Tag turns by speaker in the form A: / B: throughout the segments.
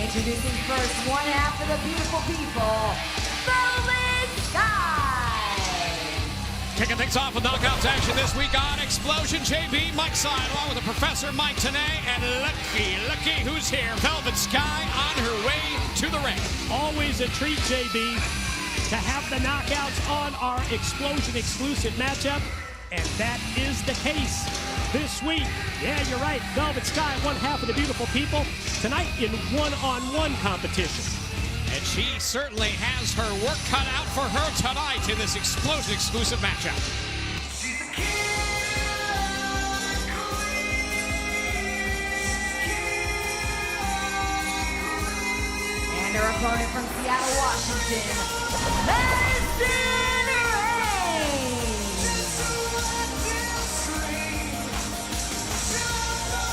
A: Introducing first, one half of the beautiful people, Velvet Sky.
B: Kicking things off with knockouts action this week on Xplosion. JB, Mike Side, along with the Professor Mike Tenay, and Lucky, who's here. Velvet Sky on her way to the ring.
C: Always a treat, JB, to have the knockouts on our Xplosion exclusive matchup, and that is the case this week. Yeah, you're right. Velvet Sky, one half of the beautiful people, tonight in one-on-one competition.
B: And she certainly has her work cut out for her tonight in this Xplosion exclusive matchup.
A: And her opponent from Seattle, Washington, Madison.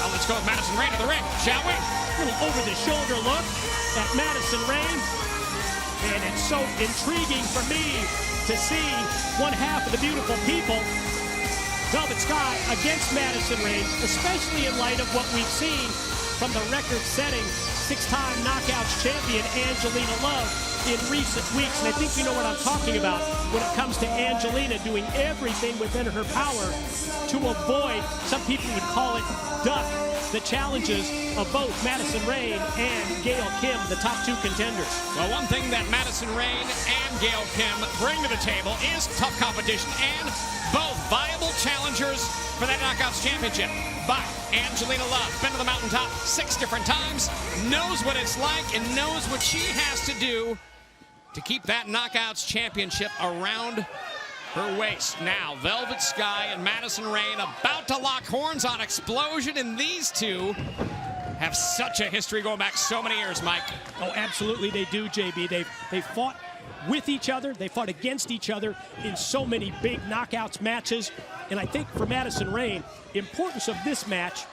B: Let's go with Madison Rayne to the ring, shall we?
C: A little over-the-shoulder look at Madison Rayne. And it's so intriguing for me to see one half of the beautiful people, Velvet Sky, against Madison Rayne, especially in light of what we've seen from the record-setting six-time knockouts champion Angelina Love in recent weeks. And I think you know what I'm talking about when it comes to Angelina doing everything within her power to avoid, some people would call it duck, the challenges of both Madison Rayne and Gail Kim, the top two contenders.
B: Well, one thing that Madison Rayne and Gail Kim bring to the table is tough competition and both viable challengers for that Knockouts Championship. But Angelina Love, been to the mountaintop 6 different times, knows what it's like and knows what she has to do to keep that Knockouts Championship around her waist. Now, Velvet Sky and Madison Rayne about to lock horns on Xplosion, and these two have such a history going back so many years, Mike.
C: Oh, absolutely they do, JB. They've fought with each other. They fought against each other in so many big knockouts matches. And I think for Madison Rayne, the importance of this match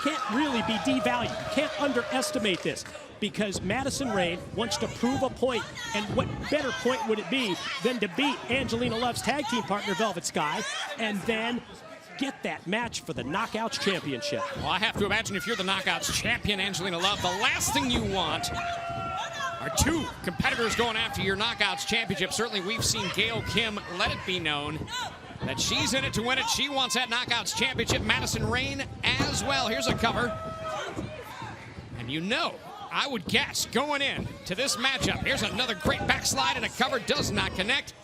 C: can't really be devalued. You can't underestimate this, because Madison Rayne wants to prove a point, and what better point would it be than to beat Angelina Love's tag team partner, Velvet Sky, and then get that match for the Knockouts Championship.
B: Well, I have to imagine if you're the Knockouts champion, Angelina Love, the last thing you want are two competitors going after your Knockouts Championship. Certainly we've seen Gail Kim let it be known that she's in it to win it. She wants that Knockouts Championship. Madison Rayne as well. Here's a cover. And you know, I would guess going in to this matchup, here's another great backslide and a cover, does not connect.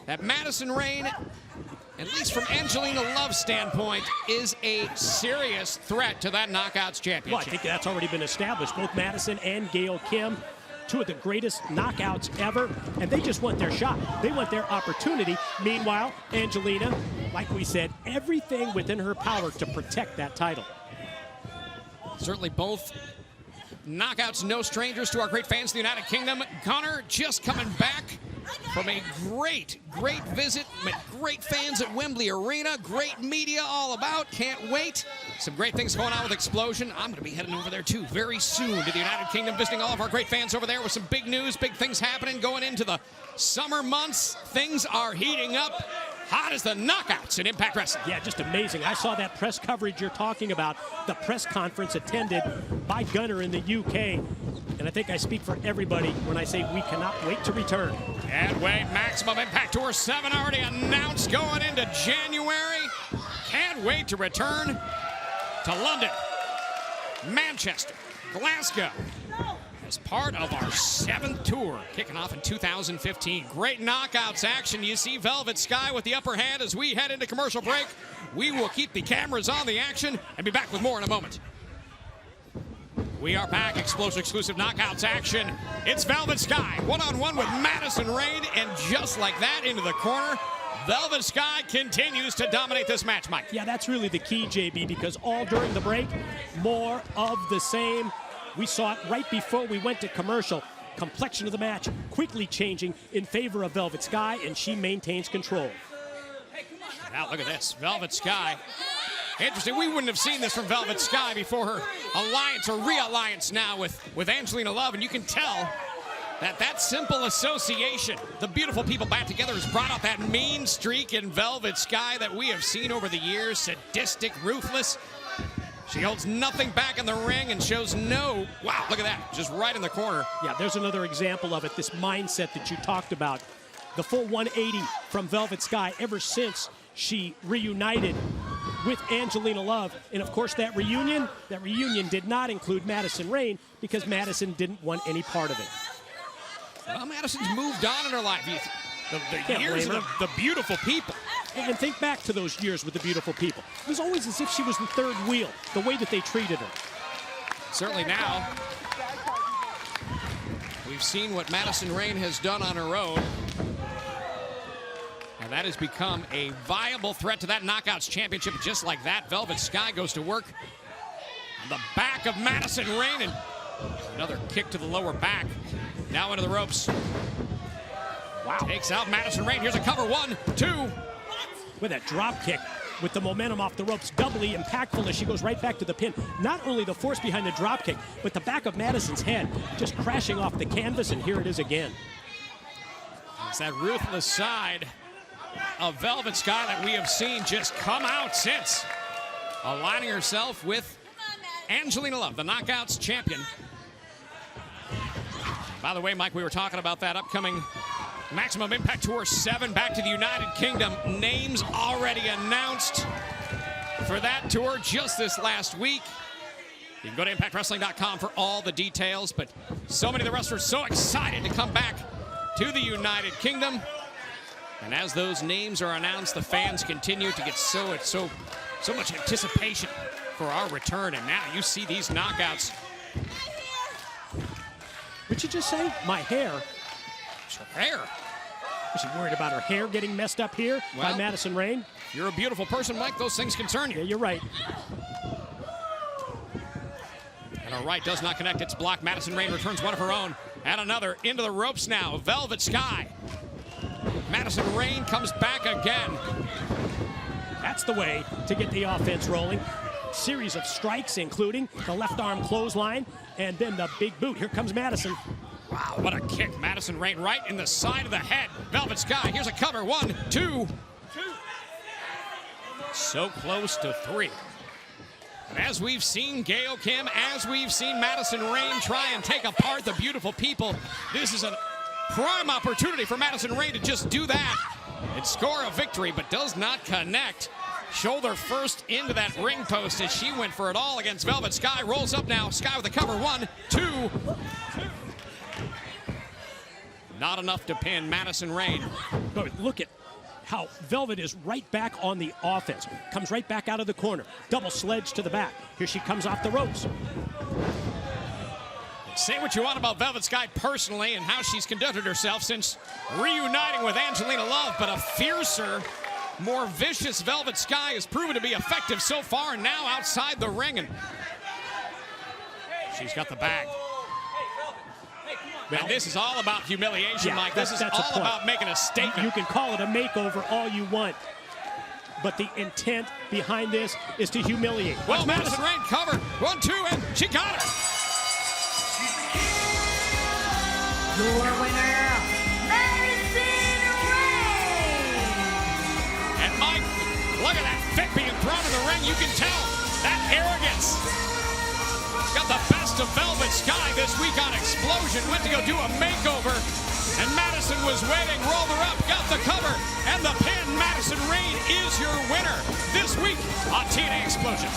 B: That Madison Rayne, at least from Angelina Love's standpoint, is a serious threat to that Knockouts Championship.
C: Well, I think that's already been established. Both Madison and Gail Kim, two of the greatest knockouts ever, and they just want their shot. They want their opportunity. Meanwhile, Angelina, like we said, everything within her power to protect that title.
B: Certainly both knockouts, no strangers to our great fans in the United Kingdom. Connor just coming back from a great visit. Met great fans at Wembley Arena. Great media all about. Can't wait. Some great things going on with Xplosion. I'm going to be heading over there too very soon to the United Kingdom, visiting all of our great fans over there with some big news, big things happening going into the summer months. Things are heating up. Hot as the knockouts in Impact Wrestling.
C: Yeah, just amazing. I saw that press coverage you're talking about, the press conference attended by Gunner in the UK. And I think I speak for everybody when I say we cannot wait to return.
B: Can't wait. Maximum Impact Tour 7 already announced going into January. Can't wait to return to London, Manchester, Glasgow, as part of our 7th tour, kicking off in 2015. Great knockouts action. You see Velvet Sky with the upper hand as we head into commercial break. We will keep the cameras on the action and be back with more in a moment. We are back. Xplosion exclusive knockouts action. It's Velvet Sky one-on-one with Madison Rayne, and just like that, into the corner, Velvet Sky continues to dominate this match, Mike.
C: Yeah, that's really the key, JB, because all during the break, more of the same. We saw it right before we went to commercial. Complexion of the match quickly changing in favor of Velvet Sky, and she maintains control.
B: Now look at this, Velvet Sky. Interesting, we wouldn't have seen this from Velvet Sky before her alliance or realliance now with Angelina Love, and you can tell that simple association, the beautiful people back together, has brought out that mean streak in Velvet Sky that we have seen over the years, sadistic, ruthless. She holds nothing back in the ring and shows no, wow, look at that, just right in the corner.
C: Yeah, there's another example of it, this mindset that you talked about. The full 180 from Velvet Sky ever since she reunited with Angelina Love. And of course that reunion did not include Madison Rayne because Madison didn't want any part of it.
B: Well, Madison's moved on in her life. The years
C: blame
B: of
C: her.
B: the beautiful people.
C: And think back to those years with the beautiful people. It was always as if she was the third wheel, the way that they treated her.
B: Certainly now, we've seen what Madison Rayne has done on her own. And that has become a viable threat to that Knockouts Championship. Just like that, Velvet Sky goes to work on the back of Madison Rayne. And another kick to the lower back. Now into the ropes.
C: Wow.
B: Takes out Madison Rayne. Here's a cover, 1, 2.
C: With that drop kick, with the momentum off the ropes, doubly impactful as she goes right back to the pin. Not only the force behind the drop kick, but the back of Madison's head just crashing off the canvas, and here it is again.
B: It's that ruthless side of Velvet Sky that we have seen just come out since aligning herself with Angelina Love, the Knockouts champion. By the way, Mike, we were talking about that upcoming Maximum Impact Tour 7 back to the United Kingdom. Names already announced for that tour just this last week. You can go to ImpactWrestling.com for all the details, but so many of the wrestlers so excited to come back to the United Kingdom. And as those names are announced, the fans continue to get so much anticipation for our return. And now you see these knockouts.
C: What'd you just say? My hair.
B: It's her hair.
C: Is she worried about her hair getting messed up here by Madison Rayne?
B: You're a beautiful person, Mike. Those things concern you.
C: Yeah, you're right.
B: And her right does not connect. It's blocked. Madison Rayne returns one of her own. And another into the ropes now. Velvet Sky. Madison Rayne comes back again.
C: That's the way to get the offense rolling. Series of strikes, including the left arm clothesline and then the big boot. Here comes Madison.
B: Wow, what a kick. Madison Rayne right in the side of the head. Velvet Sky, here's a cover. 1, 2. So close to 3. And as we've seen Gail Kim, as we've seen Madison Rayne try and take apart the beautiful people, this is a prime opportunity for Madison Rayne to just do that and score a victory, but does not connect. Shoulder first into that ring post as she went for it all against Velvet Sky. Rolls up now. Sky with the cover. 1, 2. Not enough to pin Madison Rayne.
C: But look at how Velvet is right back on the offense. Comes right back out of the corner. Double sledge to the back. Here she comes off the ropes.
B: Say what you want about Velvet Sky personally and how she's conducted herself since reuniting with Angelina Love, but a fiercer, more vicious Velvet Sky has proven to be effective so far, and now outside the ring, and she's got the bag. And this is all about humiliation, Mike. This is all about making a statement.
C: You can call it a makeover all you want, but the intent behind this is to humiliate.
B: Well, Madison Rayne covered. 1, 2, and she got her.
A: Your winner, Madison Rayne.
B: And Mike, look at that fit being thrown in the ring. You can tell that arrogance. Got the best of Velvet Sky this week on Xplosion. Went to go do a makeover, and Madison was waiting. Rolled her up, got the cover, and the pin. Madison Rayne is your winner this week on TNA Xplosion.